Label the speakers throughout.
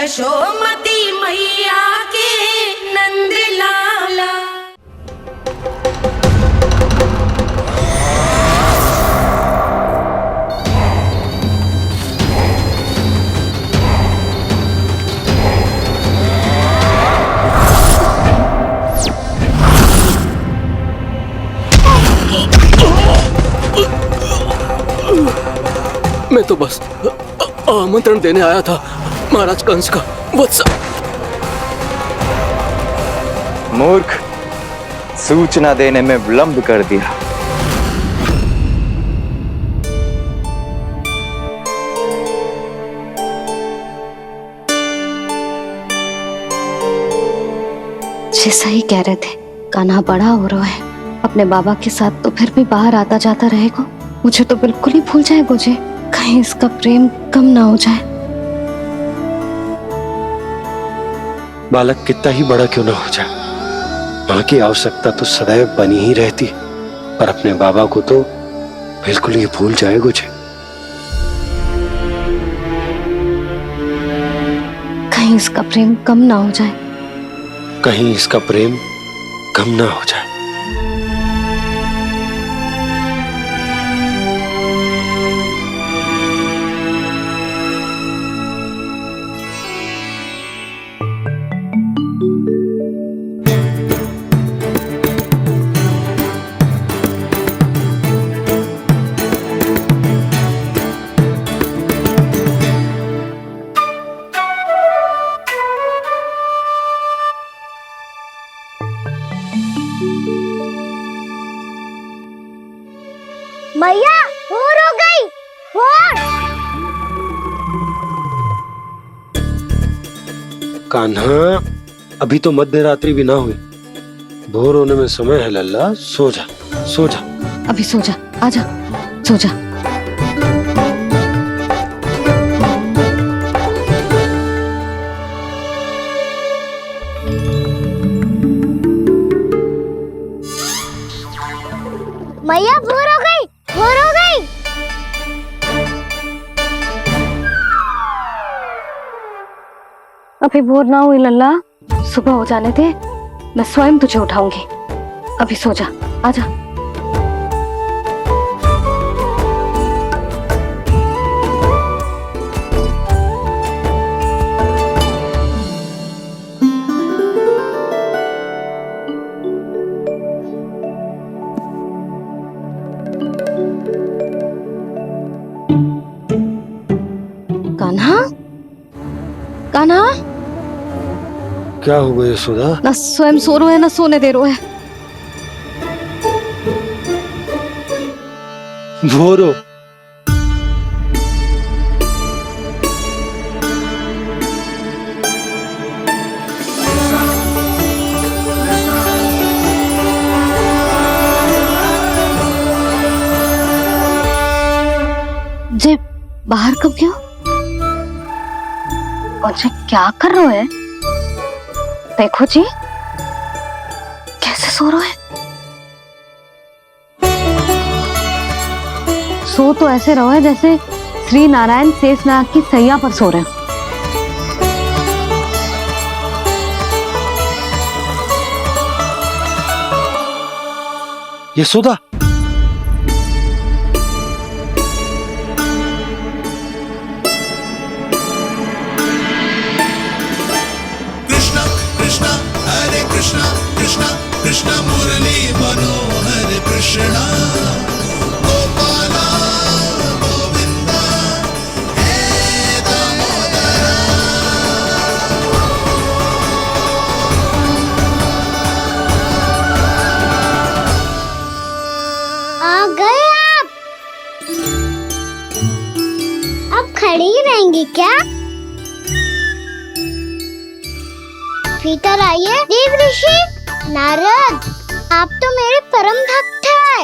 Speaker 1: यशोमती मैया के नंद लाला।
Speaker 2: मैं तो बस आमंत्रण देने आया था महाराज कंस का वत्स।
Speaker 3: मूर्ख, सूचना देने में विलंब कर दिया।
Speaker 4: जैसा ही कह रहे थे, कान्हा बड़ा हो रहा है, अपने बाबा के साथ तो फिर भी बाहर आता जाता रहेगा। मुझे तो बिल्कुल ही भूल जाए मुझे, कहीं इसका प्रेम कम ना हो जाए।
Speaker 5: बालक कितना ही बड़ा क्यों ना हो जाए, मां की आवश्यकता तो सदैव बनी ही रहती, पर अपने बाबा को तो बिल्कुल ही भूल जाए मुझे।
Speaker 4: कहीं इसका प्रेम कम ना हो जाए,
Speaker 5: कहीं इसका प्रेम कम ना हो जाए।
Speaker 6: मैया भोर हो गई, भोर।
Speaker 5: कान्हा, अभी तो मध्य रात्रि भी ना हुई, भोर होने में समय है लल्ला। सो जा, सो जा।
Speaker 4: अभी सो जा, आजा, सो जा।
Speaker 6: मैया भोर हो गई, भोर हो गई।
Speaker 4: अभी भोर ना हुई लल्ला, सुबह हो जाने दे, मैं स्वयं तुझे उठाऊंगी। अभी सो जा, आजा। कान्हा, कान्हा,
Speaker 5: क्या हो गया यशोदा?
Speaker 4: ना स्वयं सो रो है ना सोने दे रो है।
Speaker 5: भोर हो।
Speaker 4: जे बाहर कब गया? मुझे क्या कर रहे है? देखो जी, कैसे सो रहे है। सो तो ऐसे रहो है जैसे श्री नारायण शेषनाग की सैया पर सो रहे हो।
Speaker 5: यशोदा,
Speaker 7: कृष्णा कृष्ण मुरली मनोहर कृष्णा गोपाला गोविंदा हे दामोदरा।
Speaker 6: आ गए आप। अब खड़ी ही रहेंगी क्या? भीतर आइए। देव ऋषि नारद, आप तो मेरे परम भक्त हैं।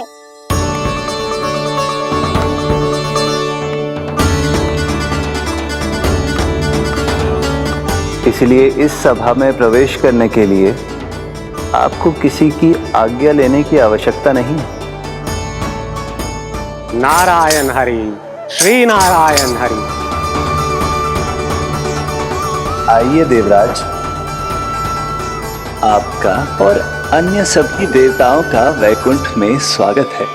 Speaker 3: इसलिए इस सभा में प्रवेश करने के लिए आपको किसी की आज्ञा लेने की आवश्यकता नहीं।
Speaker 8: नारायण हरि, श्री नारायण हरि।
Speaker 3: आइए देवराज, आपका और अन्य सभी देवताओं का वैकुंठ में स्वागत है।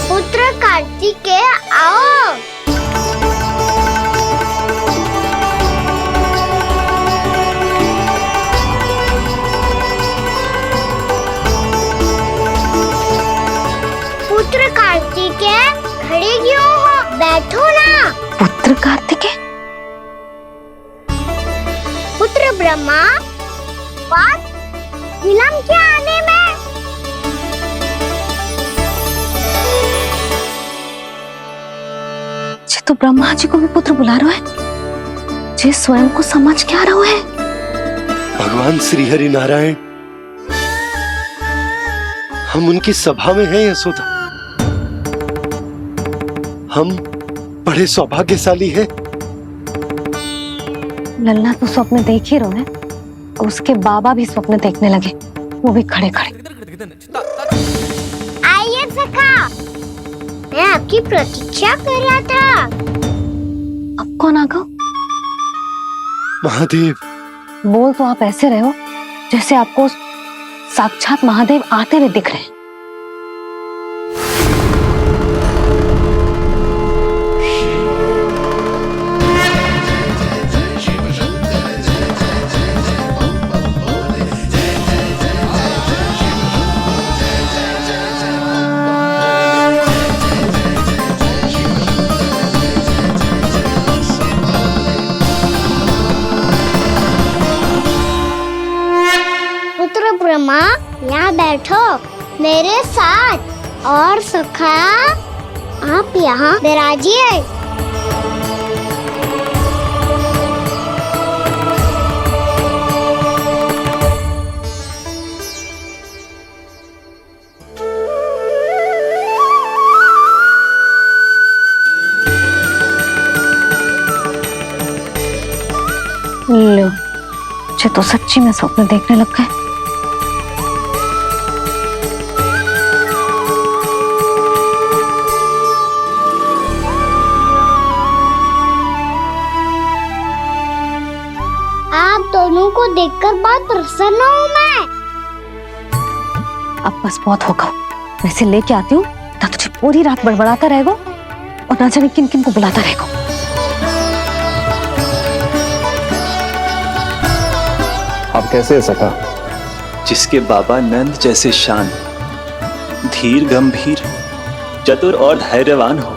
Speaker 6: पुत्र कार्तिकेय आओ। पुत्र कार्तिकेय खड़े क्यों हो, बैठो ना।
Speaker 4: पुत्र कार्तिकेय?
Speaker 6: पुत्र ब्रह्मा, बात विलंब क्या आने में?
Speaker 4: जे तो ब्रह्मा जी को भी पुत्र बुला रहा है, जे स्वयं को समझ क्या रहा है।
Speaker 5: भगवान श्री हरि नारायण, हम उनकी सभा में हैं यशोदा। हम बड़े सौभाग्यशाली हैं।
Speaker 4: लल्ला तो स्वप्न देख ही रहे हैं, और उसके बाबा भी स्वप्न देखने लगे, वो भी खड़े खड़े।
Speaker 6: आइए सखा, मैं आपकी प्रतीक्षा कर रहा था।
Speaker 4: अब कौन आ गया?
Speaker 5: महादेव।
Speaker 4: बोल तो आप ऐसे रहे हो जैसे आपको साक्षात महादेव आते हुए दिख रहे हैं।
Speaker 6: पुत्र ब्रह्मा, यहाँ बैठो मेरे साथ, और सखा आप यहाँ विराजिए।
Speaker 4: लो, मुझे तो सच्ची में स्वप्न देखने लग गए।
Speaker 6: आप दोनों को देखकर बहुत प्रसन्न हूँ मैं।
Speaker 4: अब बस बहुत होगा, मैं इसे लेके आती हूँ, ना तुझे पूरी रात बड़बड़ाता रहेगा और ना जाने किन किन को बुलाता रहेगा।
Speaker 3: आप कैसे है सखा? जिसके बाबा नंद जैसे शांत, धीर गंभीर, चतुर और धैर्यवान हो,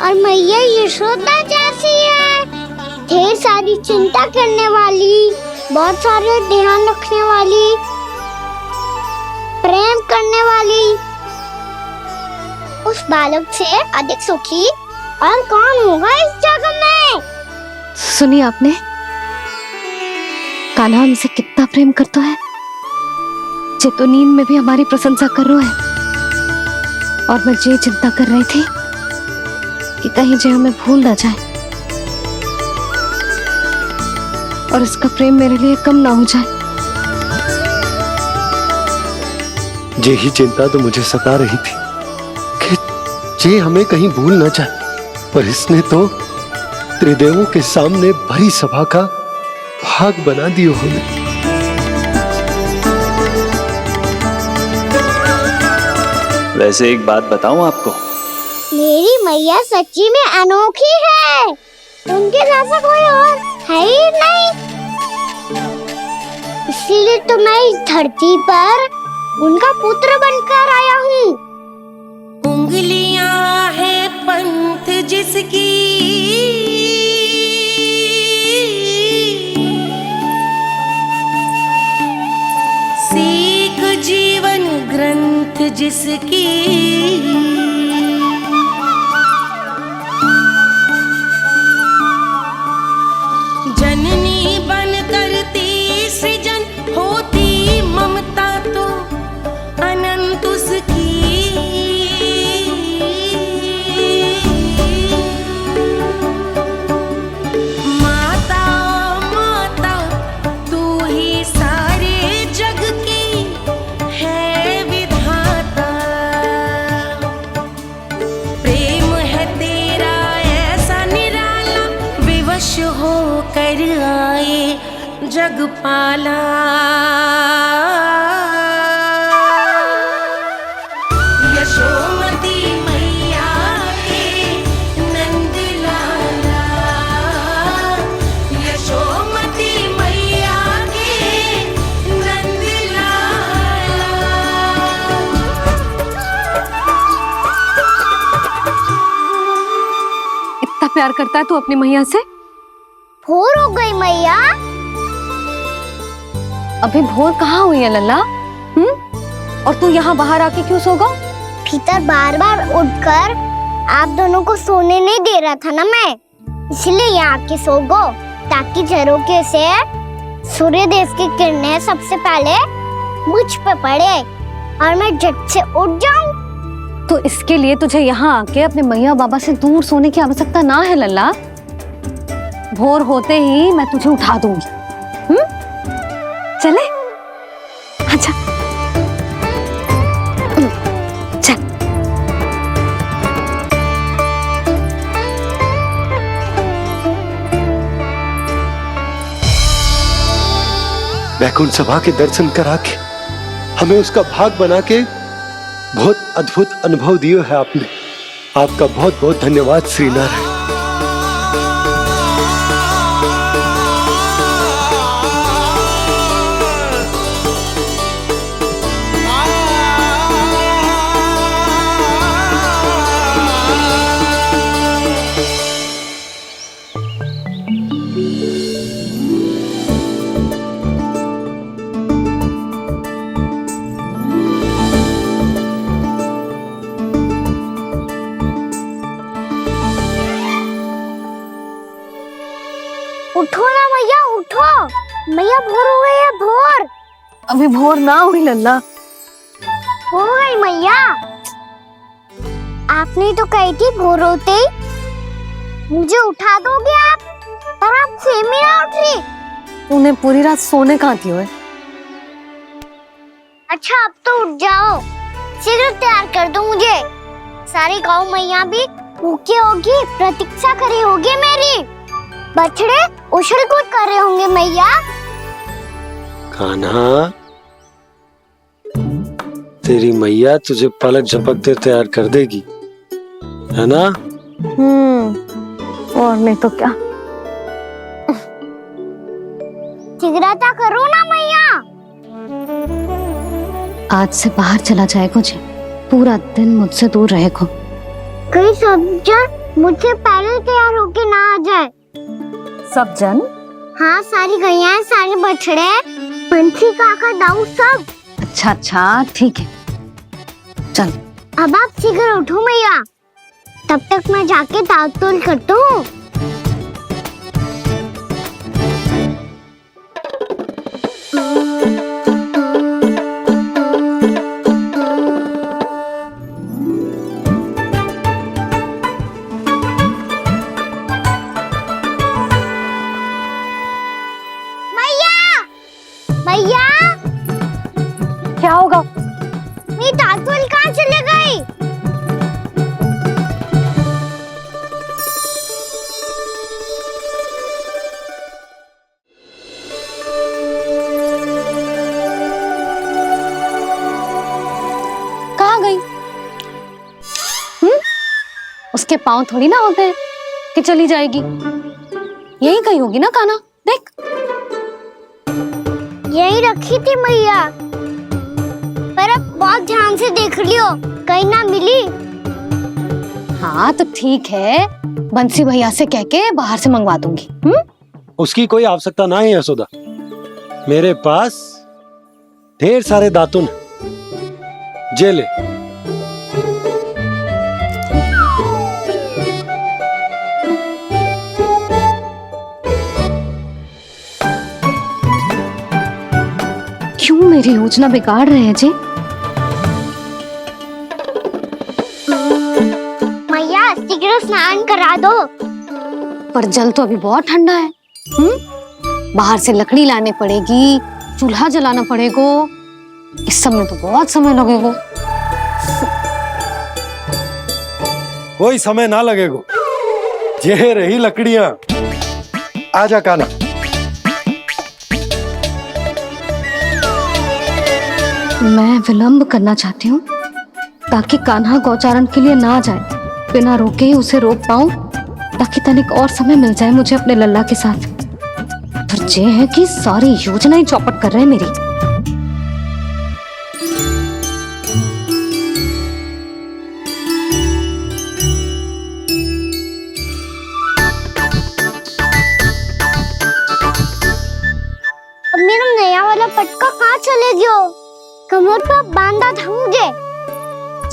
Speaker 6: और मैया यशोदा जैसी है, ढेर सारी चिंता करने वाली, बहुत सारे ध्यान रखने वाली, प्रेम करने वाली। उस बालक से अधिक सुखी और कौन होगा इस जगत में?
Speaker 4: सुनिए आपने, कान्हा हमसे कितना प्रेम करता है, जे तो नींद में भी हमारी प्रशंसा कर रहा है। और मैं ये चिंता कर रही थी कि कहीं जे हमें भूल ना जाए और इसका प्रेम मेरे लिए कम ना हो जाए।
Speaker 5: यही चिंता तो मुझे सता रही थी कि जे हमें कहीं भूल ना जाए, पर इसने तो त्रिदेवों के सामने भरी सभा का भाग बना दियो हमें।
Speaker 3: वैसे एक बात बताऊं आपको,
Speaker 6: मेरी मैया सच्ची में अनोखी है, उनके जैसा कोई और है ही नहीं। इसीलिए तो मैं इस धरती पर उनका पुत्र बनकर आया हूँ।
Speaker 1: उंगलियां है पंथ जिसकी, सीख जीवन ग्रंथ जिसकी, जननी बन करती सृजन होती ममता तो अनंत उसकी। माता माता तू ही सारे जग की है विधाता। पग पाला। यशोमती मैया के नंद लाला, यशोमती मैया के नंद लाला।
Speaker 4: इतना प्यार करता है तू अपनी मैया से?
Speaker 6: भोर हो गई मैया।
Speaker 4: अभी भोर कहाँ हुई है लल्ला? और तू यहाँ बाहर आके क्यों सो गया?
Speaker 6: भीतर बार बार उठकर आप दोनों को सोने नहीं दे रहा था ना मैं, इसलिए यहाँ आके सो गो, ताकि झरोके से सूर्य देव की किरणें सबसे पहले मुझ पे पड़े और मैं झट से उठ जाऊं।
Speaker 4: तो इसके लिए तुझे यहाँ आके अपने मैया बाबा से दूर सोने की आवश्यकता ना है लल्ला। भोर होते ही मैं तुझे उठा दूंगी। चले? अच्छा चल।
Speaker 5: वैकुंठ सभा के दर्शन करा के हमें उसका भाग बना के बहुत अद्भुत अनुभव दिए है आपने। आपका बहुत बहुत धन्यवाद श्री नारायण।
Speaker 6: उठो ना मैया, उठो। मैया भोर हो गई है, भोर।
Speaker 4: अभी भोर ना हुई लल्ला।
Speaker 6: हो गई मैया। आपने तो कही थी भोर होते ही मुझे उठा दोगे आप, पर आप सेम ही ना उठी।
Speaker 4: उन्हें पूरी रात सोने कहाँ थी हुए?
Speaker 6: अच्छा अब तो उठ जाओ, शीघ्र तैयार कर दो मुझे। सारी गाँव मैया भी भूखी होगी, प्रतीक्षा करे होगी मेरी। बछड़े उछल कूद कर रहे होंगे मैया।
Speaker 5: कान्हा, तेरी मैया तुझे पलक झपकते तैयार कर देगी, है ना?
Speaker 4: और नहीं तो क्या।
Speaker 6: शीघ्रता करो ना मैया।
Speaker 4: आज से बाहर चला जाएगा जी, पूरा दिन मुझसे दूर रहेगा।
Speaker 6: कहीं सब जन मुझसे पहले तैयार होके ना आ जाए।
Speaker 4: सब जन?
Speaker 6: हाँ, सारी गैया, सारे बछड़े, पंछी, काका, दाऊ सब।
Speaker 4: अच्छा अच्छा ठीक है, चल।
Speaker 6: अब आप शीघ्र उठो मैया, तब तक मैं जाके ताल-तोल करता हूँ। मैया,
Speaker 4: क्या होगा?
Speaker 6: मेरी ताल-तोल कहाँ चले गई?
Speaker 4: कहाँ गई? उसके पाँव थोड़ी ना होते हैं कि चली जाएगी। यही कहीं होगी ना कान्हा, देख।
Speaker 6: यही रखी थी मैया, पर अब बहुत ध्यान से देख लियो, कहीं ना मिली।
Speaker 4: हाँ तो ठीक है, बंसी भैया से कह के बाहर से मंगवा दूंगी।
Speaker 5: उसकी कोई आवश्यकता ना है यशोदा, मेरे पास ढेर सारे दातुन हैं। जे ले।
Speaker 4: क्यों मेरी योजना बिगाड़ रहे हैं जी?
Speaker 6: मैया शीघ्र स्नान करा दो।
Speaker 4: पर जल तो अभी बहुत ठंडा है। बाहर से लकड़ी लाने पड़ेगी, चूल्हा जलाना पड़ेगा, इस सब में तो बहुत समय लगेगा।
Speaker 5: कोई समय ना लगेगा, ये रही लकड़ियां। आजा कान्हा।
Speaker 4: मैं विलंब करना चाहती हूँ ताकि कान्हा गौचारण के लिए ना जाए। बिना रोके ही उसे रोक पाऊं ताकि तनिक और समय मिल जाए मुझे अपने लल्ला के साथ। पर ये है कि सारी योजना ही चौपट कर रहे हैं मेरी।
Speaker 6: अब मेरा नया वाला पटका कहाँ चले गयो? कमर पर बांधा था मुझे।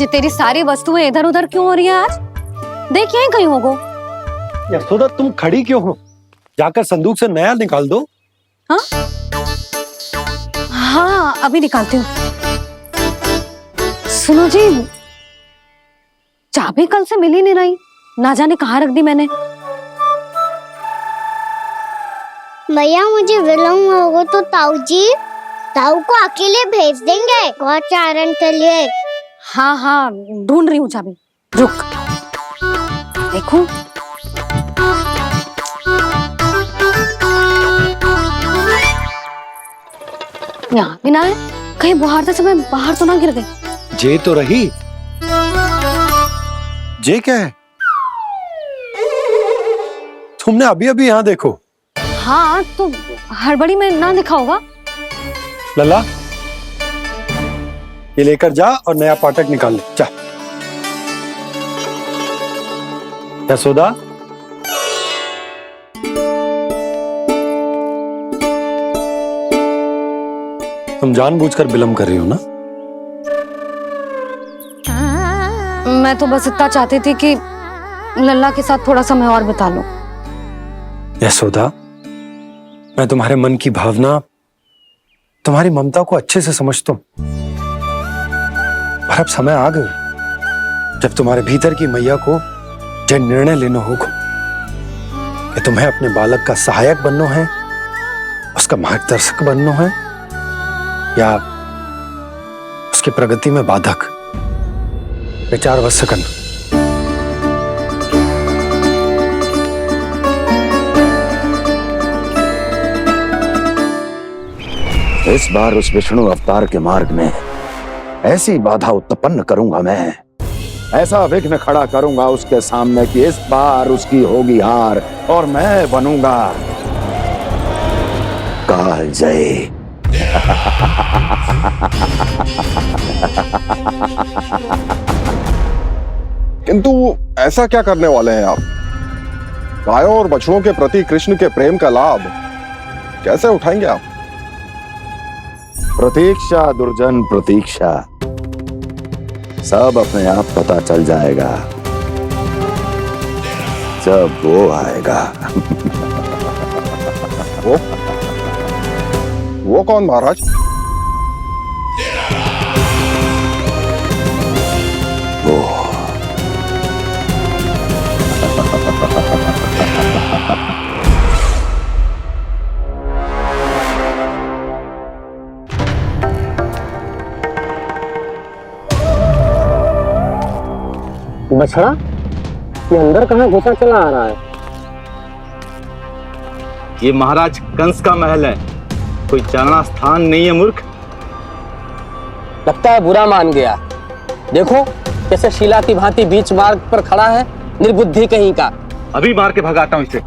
Speaker 4: ये तेरी सारी वस्तुएं इधर उधर क्यों हो रही है आज? देख यहीं कहीं होगो।
Speaker 5: यशोदा तुम खड़ी क्यों हो? जाकर संदूक से नया निकाल दो।
Speaker 4: हाँ हाँ अभी निकालती हूँ। सुनो जी, चाबी कल से मिल ही नहीं रही, ना जाने कहाँ रख दी मैंने।
Speaker 6: भैया मुझे विलम्ब होगा तो ताऊ को अकेले भेज देंगे गौचारण के लिए।
Speaker 4: हाँ हाँ ढूंढ रही हूँ चाबी, रुक। देखो यहाँ भी ना है, कहीं बाहर समय बाहर तो ना गिर गई।
Speaker 5: जे तो रही। जे क्या है? तुमने अभी अभी यहाँ देखो।
Speaker 4: हाँ तो हड़बड़ी में ना दिखा होगा।
Speaker 5: लल्ला ये लेकर जा और नया पाठक निकाल ले जा। यशोदा तुम जानबूझकर विलम्ब कर रही हो ना?
Speaker 4: मैं तो बस इतना चाहती थी कि लल्ला के साथ थोड़ा समय और बिता लूं।
Speaker 5: यशोदा मैं तुम्हारे मन की भावना, तुम्हारी ममता को अच्छे से समझता हूं, पर अब समय आ गया जब तुम्हारे भीतर की मैया को यह निर्णय लेना होगा कि तुम्हें अपने बालक का सहायक बनना है, उसका मार्गदर्शक बनना है, या उसकी प्रगति में बाधक। विचार अवश्य करना।
Speaker 8: इस बार उस विष्णु अवतार के मार्ग में ऐसी बाधा उत्पन्न करूंगा मैं, ऐसा विघ्न खड़ा करूंगा उसके सामने कि इस बार उसकी होगी हार और मैं बनूंगा कालजयी।
Speaker 9: किंतु ऐसा क्या करने वाले हैं आप? गायों और बछड़ों के प्रति कृष्ण के प्रेम का लाभ कैसे उठाएंगे आप?
Speaker 8: प्रतीक्षा दुर्जन प्रतीक्षा, सब अपने आप पता चल जाएगा जब वो आएगा।
Speaker 9: वो कौन महाराज?
Speaker 8: वो
Speaker 10: बछड़ा ये अंदर कहाँ घुसा चला आ रहा है?
Speaker 3: ये महाराज कंस का महल है, कोई चारणा स्थान नहीं है मूर्ख।
Speaker 10: लगता है बुरा मान गया। देखो कैसे शिला की भांति बीच मार्ग पर खड़ा है, निर्बुद्धि कहीं का।
Speaker 3: अभी मार के भगाता हूँ इसे।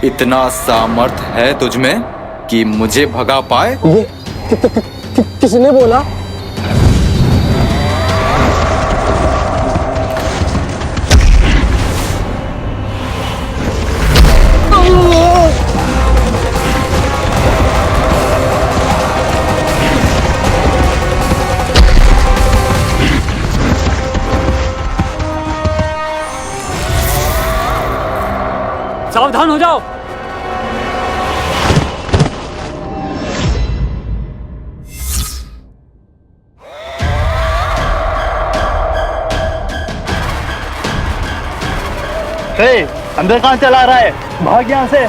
Speaker 11: इतना सामर्थ है तुझमें कि मुझे भगा पाए?
Speaker 10: ये किसने बोला?
Speaker 2: सावधान हो जाओ।
Speaker 3: अंदर कहाँ चला रहा है? भाग यहाँ से।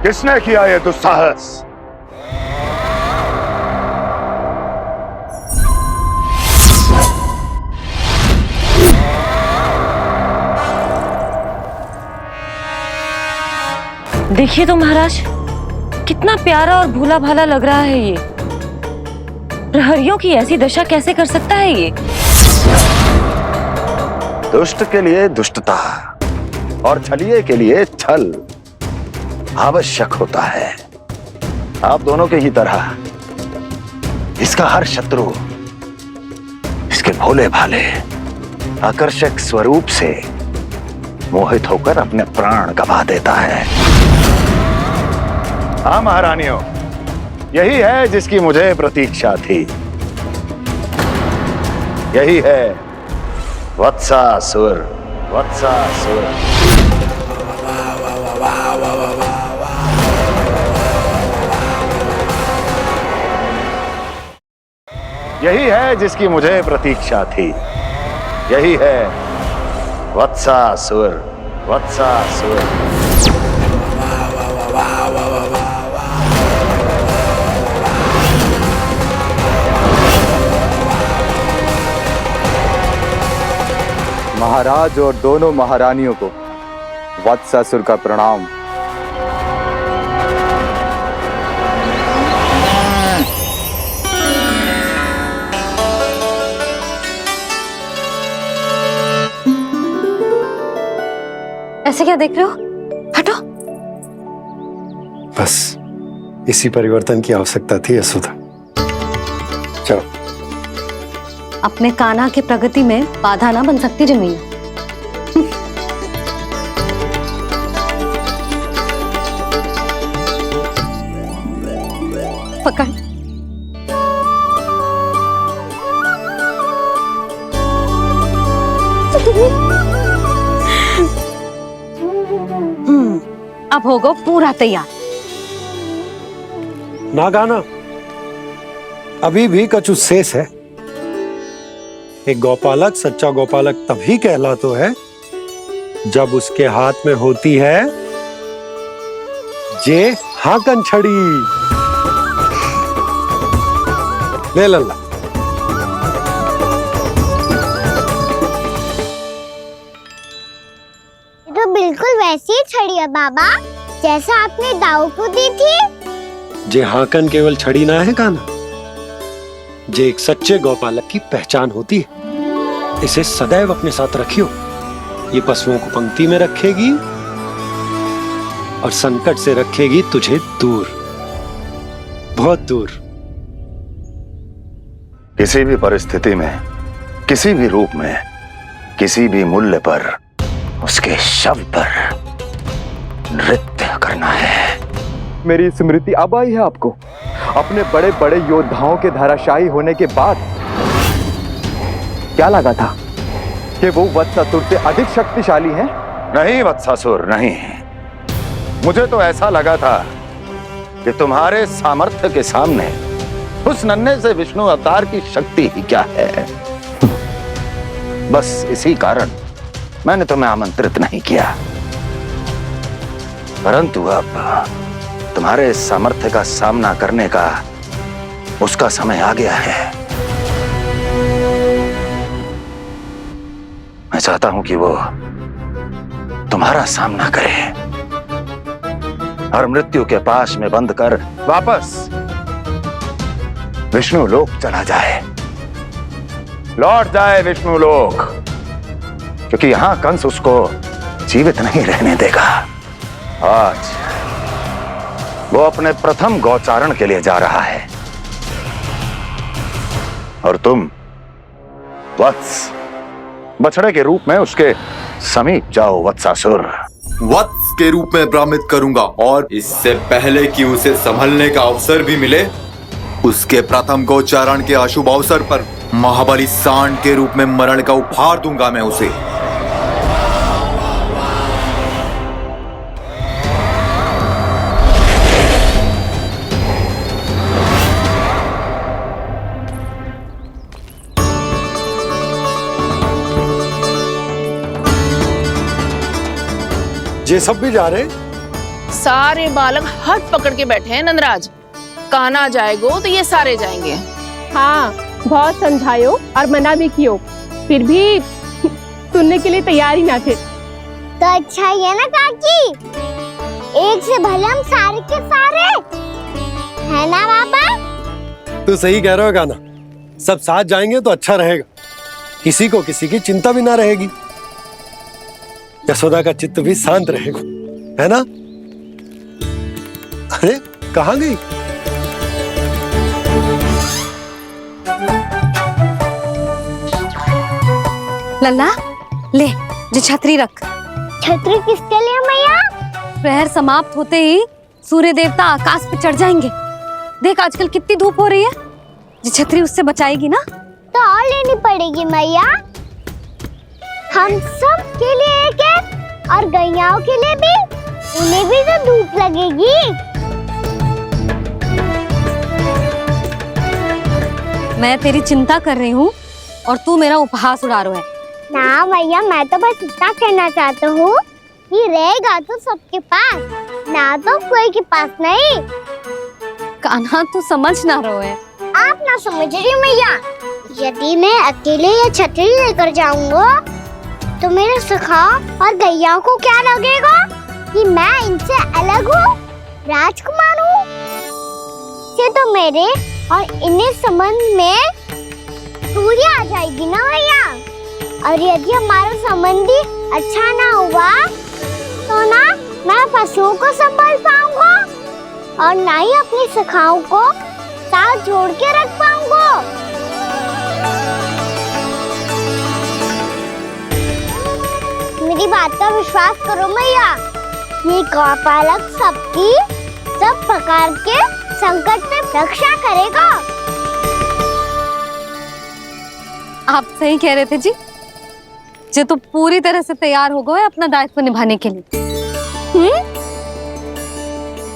Speaker 8: किसने किया ये दुस्साहस?
Speaker 1: देखिए तो महाराज,
Speaker 12: कितना प्यारा और भोला भाला लग रहा है ये। प्रहरियों की ऐसी दशा कैसे कर सकता है ये?
Speaker 8: दुष्ट के लिए दुष्टता और छलिए के लिए छल आवश्यक होता है। आप दोनों के ही तरह इसका हर शत्रु इसके भोले भाले आकर्षक स्वरूप से मोहित होकर अपने प्राण गंवा देता है। हाँ महारानियों, यही है जिसकी मुझे प्रतीक्षा थी। यही है वत्सासुर। वत्सासुर यही है जिसकी मुझे प्रतीक्षा थी। यही है वत्सासुर। वत्सासुर
Speaker 11: महाराज और दोनों महारानियों को वत्सासुर का प्रणाम।
Speaker 4: ऐसे क्या देख रहे हो? हटो।
Speaker 5: बस इसी परिवर्तन की आवश्यकता थी यशोदा। चलो।
Speaker 4: अपने कान्हा की प्रगति में बाधा ना बन सकती जमीन। पकड़। अब होगा पूरा तैयार।
Speaker 5: ना गाना, अभी भी कछु शेष है। एक गौपालक सच्चा गौपालक तभी कहलाता है जब उसके हाथ में होती है जे हाकन छड़ी। ले लल्ला।
Speaker 6: तो बिल्कुल वैसी ही छड़ी है बाबा जैसा आपने दाऊ को दी थी।
Speaker 5: जे हाकन केवल छड़ी ना है कान्हा, जे एक सच्चे गौपालक की पहचान होती है। इसे सदैव अपने साथ रखियो। ये पशुओं को पंक्ति में रखेगी और संकट से रखेगी तुझे दूर, बहुत दूर।
Speaker 8: किसी भी परिस्थिति में, किसी भी रूप में, किसी भी मूल्य पर उसके शव पर नृत्य करना है।
Speaker 11: मेरी स्मृति अब आई है आपको अपने बड़े बड़े योद्धाओं के धराशायी होने के बाद। क्या लगा था कि वो वत्सासुर से अधिक शक्तिशाली हैं?
Speaker 8: नहीं वत्सासुर, नहीं। मुझे तो ऐसा लगा था कि तुम्हारे सामर्थ्य के सामने उस नन्हे से विष्णु अवतार की शक्ति ही क्या है। बस इसी कारण मैंने तुम्हें आमंत्रित नहीं किया। परंतु अब तुम्हारे सामर्थ्य का सामना करने का उसका समय आ गया है। मैं चाहता हूं कि वो तुम्हारा सामना करे और मृत्यु के पाश में बंद कर वापस विष्णु लोक चला जाए, लौट जाए विष्णु लोक, क्योंकि यहां कंस उसको जीवित नहीं रहने देगा। आज वो अपने प्रथम गौचारण के लिए जा रहा है और तुम वत्स बछड़े के रूप में उसके समीप जाओ। वत्सासुर
Speaker 11: वत्स के रूप में भ्रमित करूंगा और इससे पहले कि उसे संभलने का अवसर भी मिले, उसके प्रथम गोचारण के अशुभ अवसर पर महाबली सांड के रूप में मरण का उपहार दूंगा मैं उसे।
Speaker 5: ये सब भी जा रहे?
Speaker 13: सारे बालक हट पकड़ के बैठे हैं नंदराज। कान्हा जाएगो तो ये सारे जाएंगे।
Speaker 14: हाँ, बहुत समझायो और मना भी कियो, फिर भी सुनने के लिए तैयार ही ना थे।
Speaker 6: तो अच्छा ही है ना काकी। एक से भले हम सारे के सारे, है ना बाबा?
Speaker 5: तू सही कह रहा हो कान्हा, सब साथ जाएंगे तो अच्छा रहेगा, किसी को किसी की चिंता भी ना रहेगी, यशोदा का चित्त भी शांत रहेगा, है ना? अरे कहाँ गई?
Speaker 4: लल्ला ले, जो छतरी रख।
Speaker 6: छतरी किसके लिए मैया?
Speaker 4: प्रहर समाप्त होते ही सूर्य देवता आकाश पे चढ़ जाएंगे। देख आजकल कितनी धूप हो रही है, जो छतरी उससे बचाएगी ना।
Speaker 6: तो और लेनी पड़ेगी मैया, हम सब के लिए एक एक, और गैयाओं के लिए भी, उन्हें भी तो धूप लगेगी।
Speaker 4: मैं तेरी चिंता कर रही हूँ और तू मेरा उपहास उड़ा रहा है।
Speaker 6: ना मैया, मैं तो बस इतना कहना चाहता हूँ कि रहेगा तो सबके पास, ना तो कोई के पास नहीं।
Speaker 4: कान्हा तू समझ ना रहो है।
Speaker 6: आप ना समझ रही मैया, यदि मैं अकेले ये छतरी लेकर जाऊंगा तो मेरे सखा और गैयाओं को क्या लगेगा कि मैं इनसे अलग हूँ, राजकुमार हूँ। ये तो मेरे और इन्हें संबंध में दूरी आ जाएगी ना भैया। और यदि हमारा संबंध ही अच्छा ना हुआ तो ना मैं पशुओं को संभाल पाऊंगा और ना ही अपनी सखाओं को साथ जोड़ के रख पाऊंगा। मेरी बात का विश्वास करो मैया, ये गौपालक सबकी सब प्रकार के संकट से रक्षा करेगा।
Speaker 4: आप सही कह रहे थे जी, जो तो पूरी तरह से तैयार हो गए अपना दायित्व निभाने के लिए।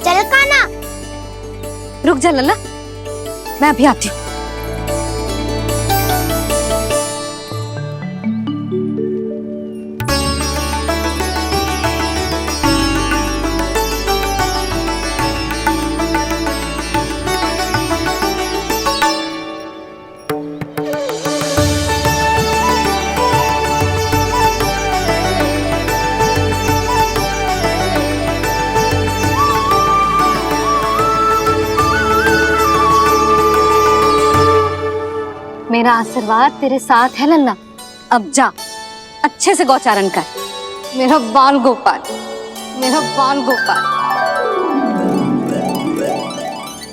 Speaker 6: चल कान्हा।
Speaker 4: रुक जा लल्ला, मैं अभी आती हूँ। मेरा आशीर्वाद तेरे साथ है लल्ला। अब जा, अच्छे से गौचारण कर। मेरा बाल गोपाल, मेरा बाल गोपाल।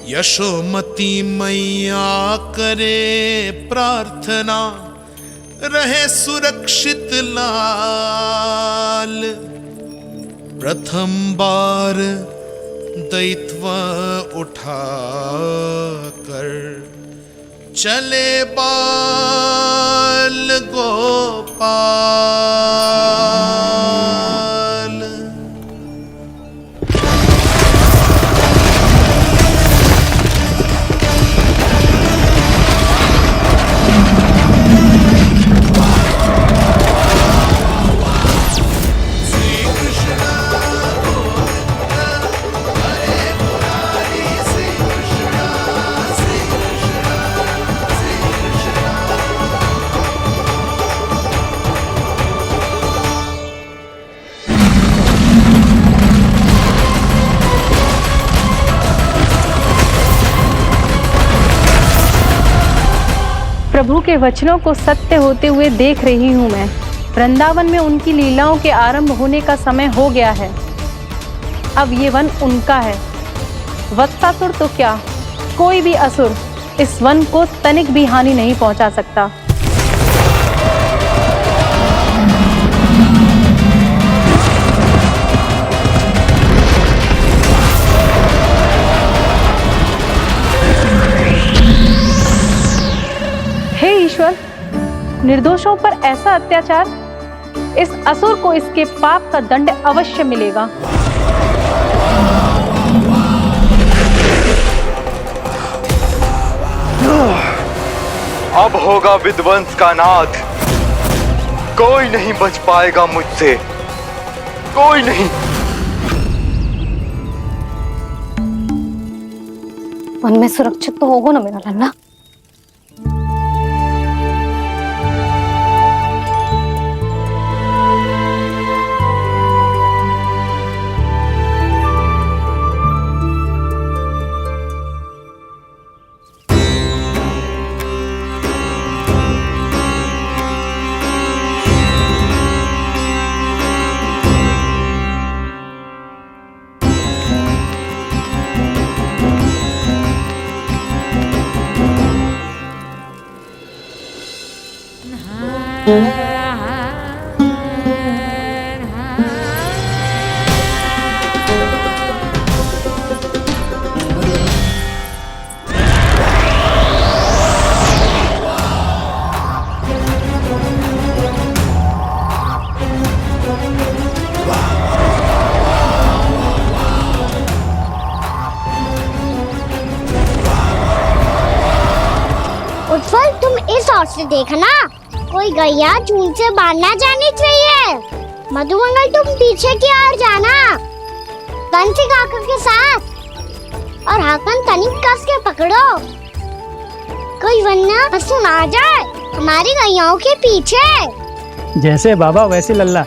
Speaker 7: यशोमती मैया करे प्रार्थना, रहे सुरक्षित लाल। प्रथम बार दैत्व उठा कर चले बाल गोपाल।
Speaker 14: प्रभु के वचनों को सत्य होते हुए देख रही हूँ मैं। वृंदावन में उनकी लीलाओं के आरंभ होने का समय हो गया है। अब ये वन उनका है। वत्सासुर तो क्या, कोई भी असुर इस वन को तनिक भी हानि नहीं पहुंचा सकता। हे ईश्वर, निर्दोषों पर ऐसा अत्याचार, इस असुर को इसके पाप का दंड अवश्य मिलेगा।
Speaker 11: अब होगा विध्वंस का नाद, कोई नहीं बच पाएगा मुझसे, कोई नहीं।
Speaker 4: वन में सुरक्षित तो होगा ना मेरा लल्ला?
Speaker 6: इस ओर से देखना, कोई गैया झूल से बाहर ना जानी चाहिए। मधुमंगल तुम पीछे की ओर जाना, कंसी काका के साथ, और हाकन तनिक कस के पकड़ो, कोई वरना पशु ना जाए हमारी गैयाओं के पीछे।
Speaker 10: जैसे बाबा वैसे लल्ला।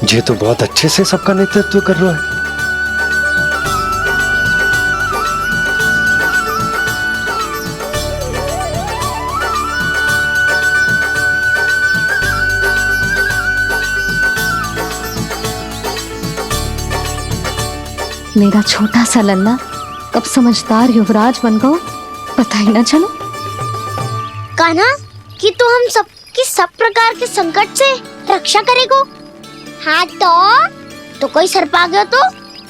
Speaker 5: ये तो बहुत अच्छे से सबका नेतृत्व कर रहा है।
Speaker 4: मेरा छोटा सा लल्ला कब समझदार युवराज बन गो पता ही ना चलो।
Speaker 6: कान्हा कि तू हम सबकी सब प्रकार के संकट से रक्षा करेगो। हाँ तो कोई सर्प आ गया तो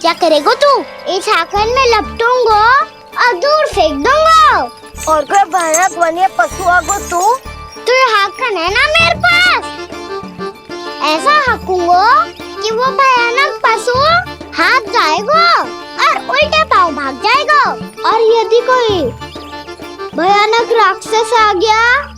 Speaker 6: क्या करेगो तू? इस हाकन में लपटूंगो और दूर फेंक दूंगा। और कोई भयानक वन्य पशु आगो तो ये हाकन है ना मेरे पास, ऐसा हाकूंगो कि वो भयानक पशु हाथ जाएगा और उल्टे पाँव भाग जाएगा। और यदि कोई भयानक राक्षस आ गया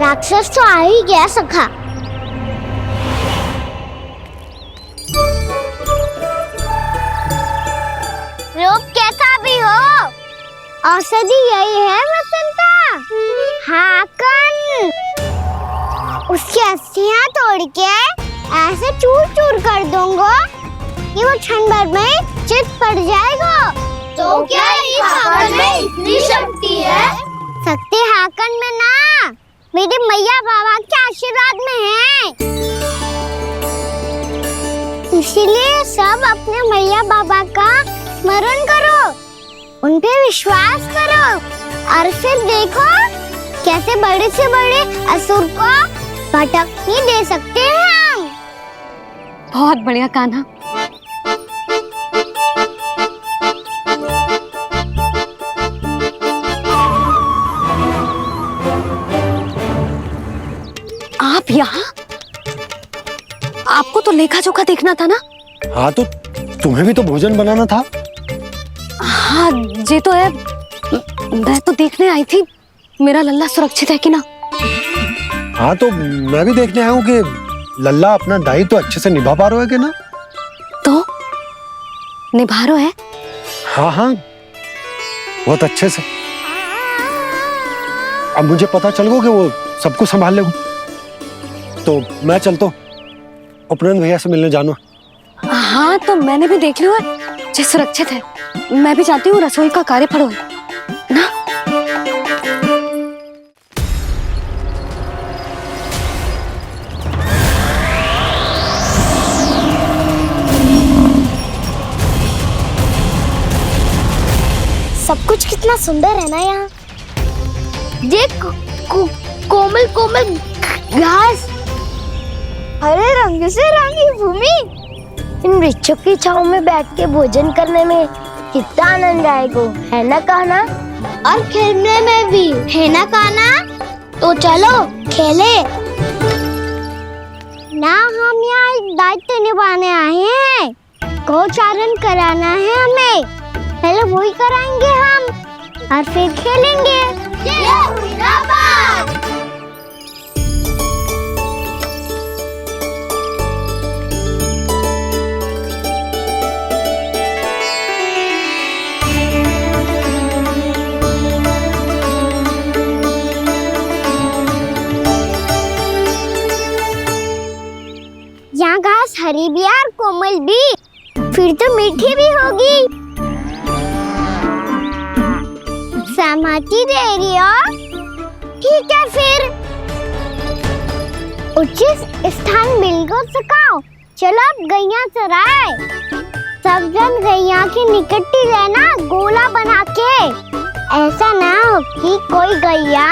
Speaker 6: राक्षस तो आ ही गया सखा। रूप कैसा भी हो, औषधि यही है वसंता। हाकन उसकी अस्थियां तोड़ के ऐसे चूर चूर कर दूंगा कि वो क्षण भर में चित पड़ जाएगा। तो क्या इस हाकन में इतनी शक्ति है? शक्ति हाकन में ना, मेरे मैया बाबा के आशीर्वाद में है। इसीलिए सब अपने मैया बाबा का स्मरण करो, उन पे विश्वास करो और फिर देखो कैसे बड़े से बड़े असुर को भटकने दे सकते हैं हम।
Speaker 4: बहुत बढ़िया कान्हा। आप यहाँ? आपको तो लेखा जोखा देखना था ना।
Speaker 5: हाँ तो तुम्हें भी तो भोजन बनाना था।
Speaker 4: हाँ ये तो है, मैं तो देखने आई थी मेरा लल्ला सुरक्षित है कि ना।
Speaker 5: हाँ तो मैं भी देखने आया हूँ कि लल्ला अपना दायित्व तो अच्छे से निभा पा रहा है कि ना।
Speaker 4: तो निभा रहा है?
Speaker 5: हाँ हाँ बहुत अच्छे से। अब मुझे पता चल गया कि वो सबको संभाल लेगा, तो मैं चलता हूँ उपनंद भैया से मिलने जानो।
Speaker 4: हाँ तो मैंने भी देख लिया है, जे सुरक्षित है। मैं भी चाहती हूँ रसोई का कार्य पड़ो ना।
Speaker 6: सब कुछ कितना सुंदर है ना यहाँ। देख कोमल कोमल घास, हरे रंग से रंगी भूमि, इन वृक्षों की छांव में बैठ के भोजन करने में कितना आनंद आएगा, है ना कान्हा? और खेलने में भी, है ना कान्हा? तो चलो खेले ना। हम यहाँ एक दायित्व निभाने आए हैं, गोचारण कराना है हमें। पहले वही कराएंगे हम और फिर खेलेंगे। ये हुई ना बात। यहाँ घास हरी भी और कोमल भी, फिर तो मीठी भी होगी। सहमति दे रही हो? ठीक है फिर उचित स्थान मिलकर सकाओ। चलो अब गैया चराए। सब जन गैया की निकटती रहना गोला बना के। ऐसा ना हो कि कोई गैया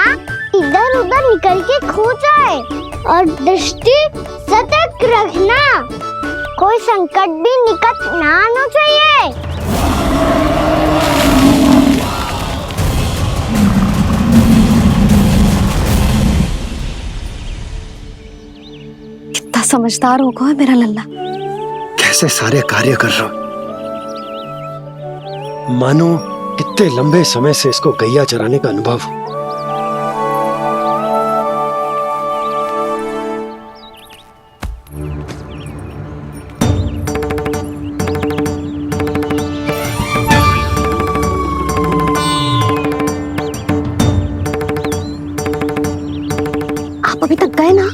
Speaker 6: इधर उधर निकल के खो जाए। और दृष्टि सतर्क रखना, कोई संकट भी निकट ना आना चाहिए।
Speaker 4: कितना समझदार होगा है मेरा लल्ला।
Speaker 5: कैसे सारे कार्य कर रहा हूं, मानो कितने लंबे समय से इसको गैया चराने का अनुभव हो।
Speaker 4: आप अभी तक गए ना?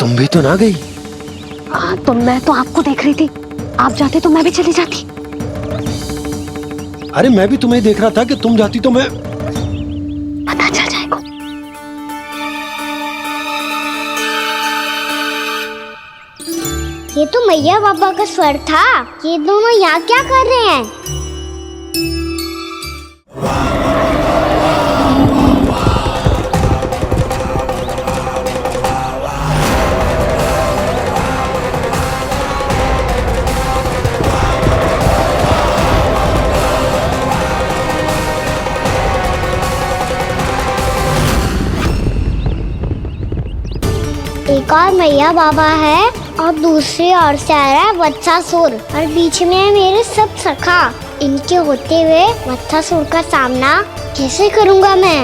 Speaker 5: तुम भी तो ना गई।
Speaker 4: तो मैं तो आपको देख रही थी, आप जाते तो मैं भी चली जाती।
Speaker 5: अरे मैं भी तुम्हें देख रहा था कि तुम जाती तो मैं।
Speaker 4: पता चल जाएगा।
Speaker 6: ये तो मैया बाबा का स्वर था। ये दोनों यहाँ क्या कर रहे हैं? एक और मैया बाबा है और दूसरी ओर से आ रहा है वत्सासुर और बीच में है मेरे सब सखा। इनके होते हुए वत्सासुर का सामना कैसे करूंगा मैं?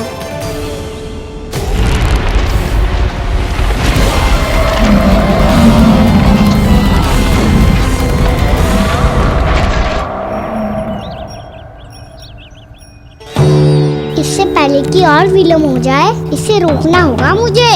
Speaker 6: इससे पहले कि और विलम्ब हो जाए, इसे रोकना होगा मुझे।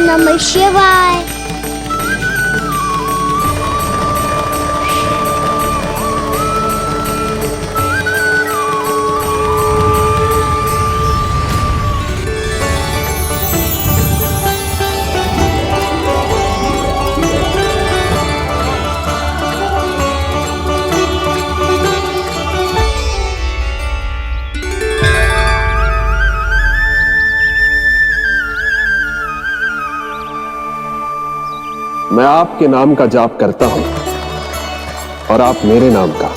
Speaker 6: नमः शिवाय।
Speaker 9: मैं आपके नाम का जाप करता हूं और आप मेरे नाम का।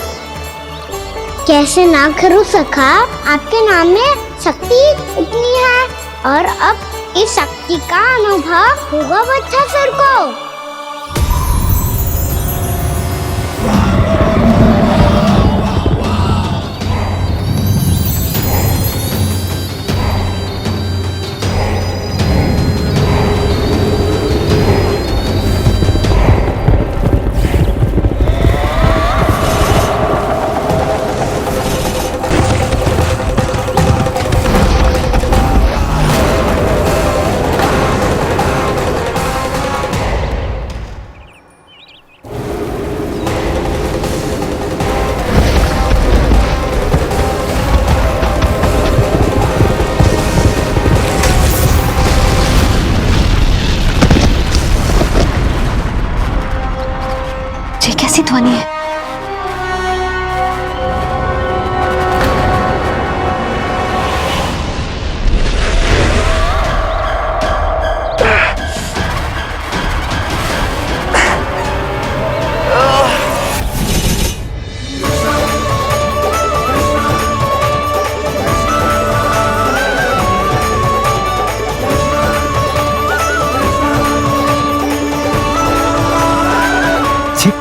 Speaker 6: कैसे ना करूं सखा, आपके नाम में शक्ति इतनी है और अब इस शक्ति का अनुभव होगा वत्सासुर को।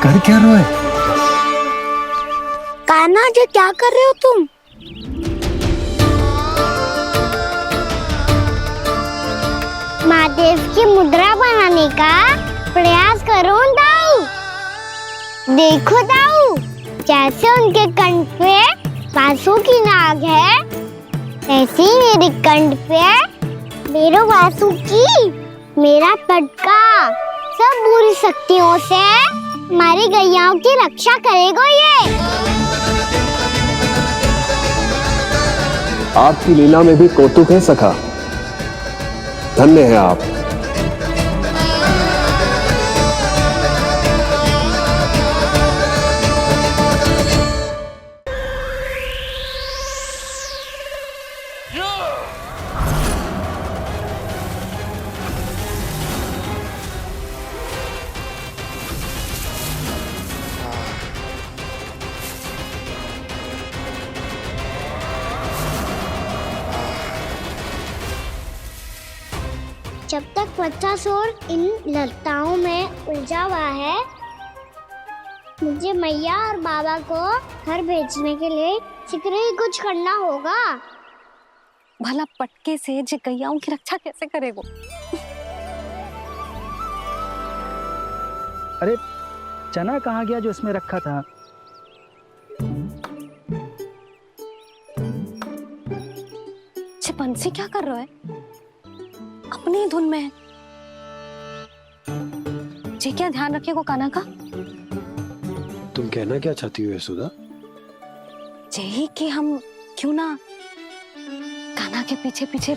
Speaker 5: कर क्या रहे हो?
Speaker 6: कान्हा जी क्या कर रहे हो तुम? महादेव की मुद्रा बनाने का प्रयास करो दाऊ। देखो दाऊ, जैसे उनके कंठ पे वासु की नाग है, ऐसे ही मेरे कंठ पे मेरे वासु की मेरा पटका सब बुरी शक्तियों से हमारी गैयाओं की रक्षा करेगा ये।
Speaker 5: आपकी लीला में भी कौतुक है सखा। धन्य है आप।
Speaker 6: जब तक बच्चासुर इन लताओं में उलझा हुआ है, मुझे मैया और बाबा को घर भेजने के लिए शीघ्र ही कुछ करना होगा।
Speaker 4: भला पटके से जे गैयाओं की रक्षा कैसे करेगो?
Speaker 10: अरे चना कहाँ गया जो इसमें रखा था?
Speaker 4: बंसी क्या कर रहा है? अपनी धुन में है। जी क्या ध्यान रखिएगा कान्हा का।
Speaker 5: तुम कहना क्या चाहती हो यशोदा?
Speaker 4: यही कि हम क्यों ना कान्हा के पीछे पीछे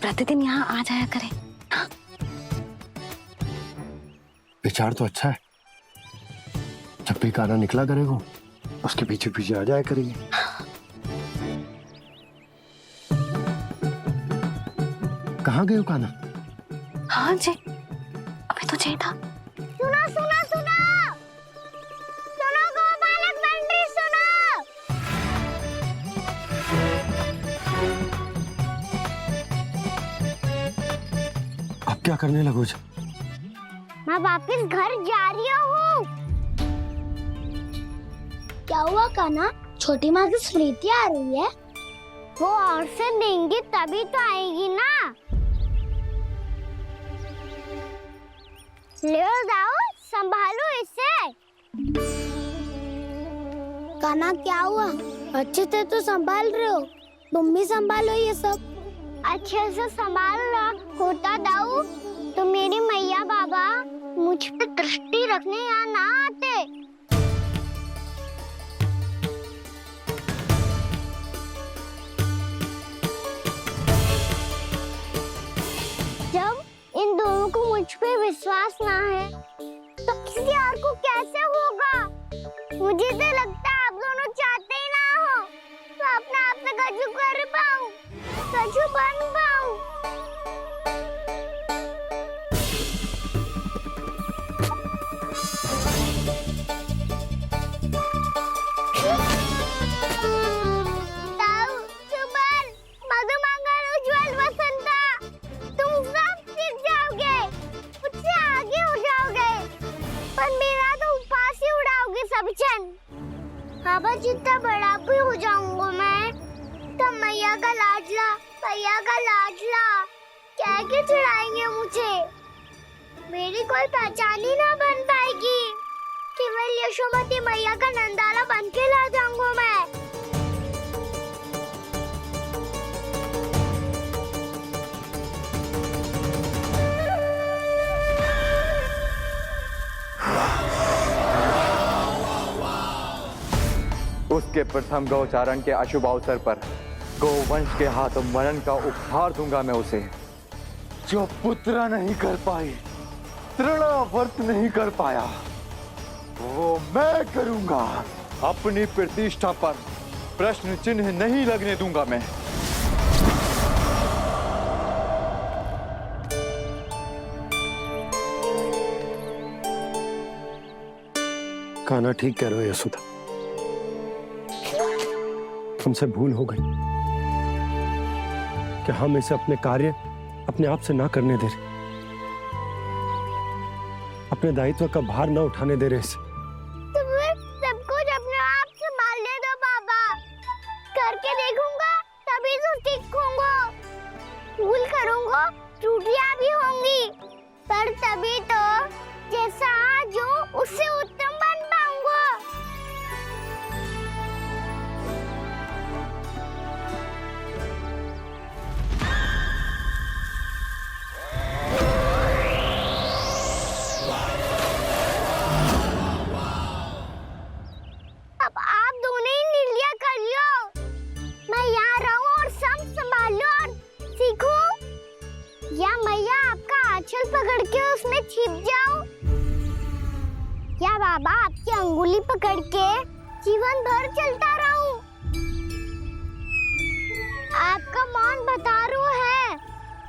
Speaker 4: प्रतिदिन यहाँ आ जाया करें। हाँ?
Speaker 5: विचार तो अच्छा है। जब भी कान्हा निकला करेगा उसके पीछे पीछे आ जाया करेंगे। कहाँ गए हो कान्हा?
Speaker 4: हाँ जी, अभी तो चाहिए था।
Speaker 6: सुनो सुनो सुनो सुनो गोपालक बंटी सुनो।
Speaker 5: अब क्या करने लगो?
Speaker 6: मैं वापस घर जा रही हूँ। क्या हुआ कान्हा? छोटी माँ की स्मृति आ रही है। वो और से देंगी तभी तो आएगी ना। ले जाओ, संभालो इसे। कान्हा क्या हुआ? अच्छे से तो संभाल रहे हो, तुम भी संभालो ये सब। अच्छे से संभालना होता दाऊ तो मेरी मैया बाबा मुझ पे दृष्टि रखने यहाँ ना आते। जब इन दोनों को मुझ पे विश्वास ना है तो किसी और को कैसे होगा? मुझे तो लगता है आप दोनों चाहते ही ना हो तो अपने आप से गजू कर पाऊं, गजू बन पाऊं। बाबा जितना बड़ा भी हो जाऊंगा मैं तो मैया का लाडला, भैया का लाडला क्या क्या चढ़ाएंगे मुझे। मेरी कोई पहचान ही ना बन पाएगी। केवल यशोमती मैया का नंदाला बन के ला जाऊंगा मैं।
Speaker 11: उसके प्रथम गौचारण के अशुभ अवसर पर गोवंश के हाथों मरण का उपहार दूंगा मैं उसे। जो पुत्र नहीं कर पाई, तृणावर्त नहीं कर पाया, वो मैं करूंगा। अपनी प्रतिष्ठा पर प्रश्न चिन्ह नहीं लगने दूंगा मैं।
Speaker 5: कान्हा ठीक कह रहे हो यशोदा, हमसे भूल हो गई कि हम इसे अपने कार्य अपने आप से ना करने दे रहे, अपने दायित्व का भार ना उठाने दे रहे इसे।
Speaker 6: त्रुटियां भी होंगी, पर तभी तो जैसा आज हूँ उससे उत्तम बन पाऊंगा। अब आप दोनों ही निर्णय कर लो। मैं यहाँ रहूं और सब संभालूं और सीखूं, या मैया आपका आंचल पकड़ के उसमें छिप जाऊं, या बाबा आपकी अंगुली पकड़ के जीवन भर चलता रहूं। आपका मौन बतारू है,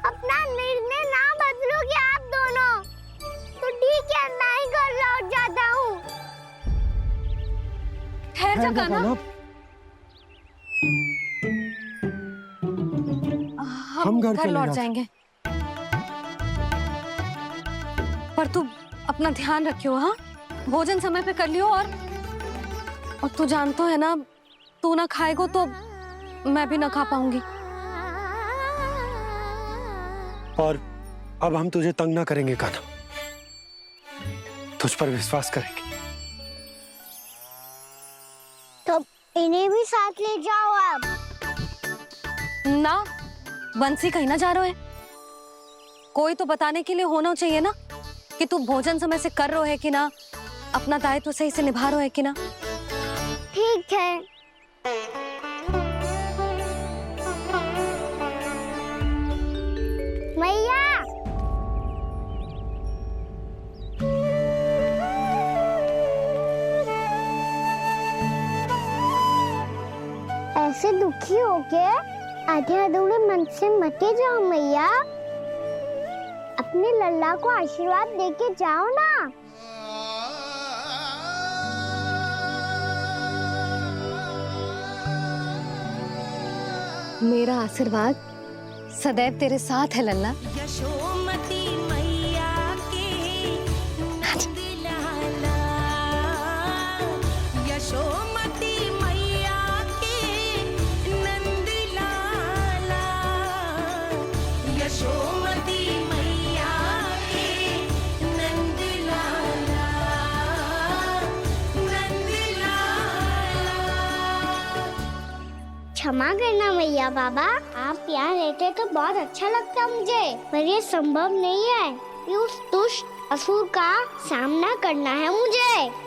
Speaker 6: अपना निर्णय ना बदलोगे आप दोनों तो ठीक है, मैं ही घर लौट जाता हूँ।
Speaker 12: ठहर जा कान्हा, हम घर लौट जाएंगे, पर तू अपना ध्यान रखियो। हाँ, भोजन समय पे कर लियो। और तू जानतो है ना, तू ना खाएगो तो मैं भी ना खा पाऊंगी।
Speaker 5: और अब हम तुझे तंग ना करेंगे कान्हा, तुझ पर विश्वास करेंगे।
Speaker 6: तो इन्हें भी साथ ले जाओ अब।
Speaker 12: ना, बंसी कहीं ना जा रहे है, कोई तो बताने के लिए होना चाहिए ना कि तू भोजन समय से कर रहा है कि ना, अपना दायित्व सही से निभा रहा है कि ना।
Speaker 6: ठीक है। मैया, ऐसे दुखी होके आधे अधूरे मन से मत जाओ मैया, अपने लल्ला को आशीर्वाद देके जाओ ना।
Speaker 4: मेरा आशीर्वाद सदैव तेरे साथ है लल्ला।
Speaker 1: यशोमती मैया के नंद लाला, यशोमती मैया के नंद लाला, यशोमती मैया के नंद लाला, नंद लाला।
Speaker 6: क्षमा करना मैया बाबा, आप यहाँ रहते तो बहुत अच्छा लगता मुझे, पर ये संभव नहीं है कि उस दुष्ट असुर का सामना करना है मुझे।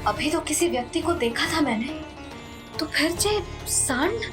Speaker 4: अभी तो किसी व्यक्ति को देखा था मैंने, तो फिर जे सांड।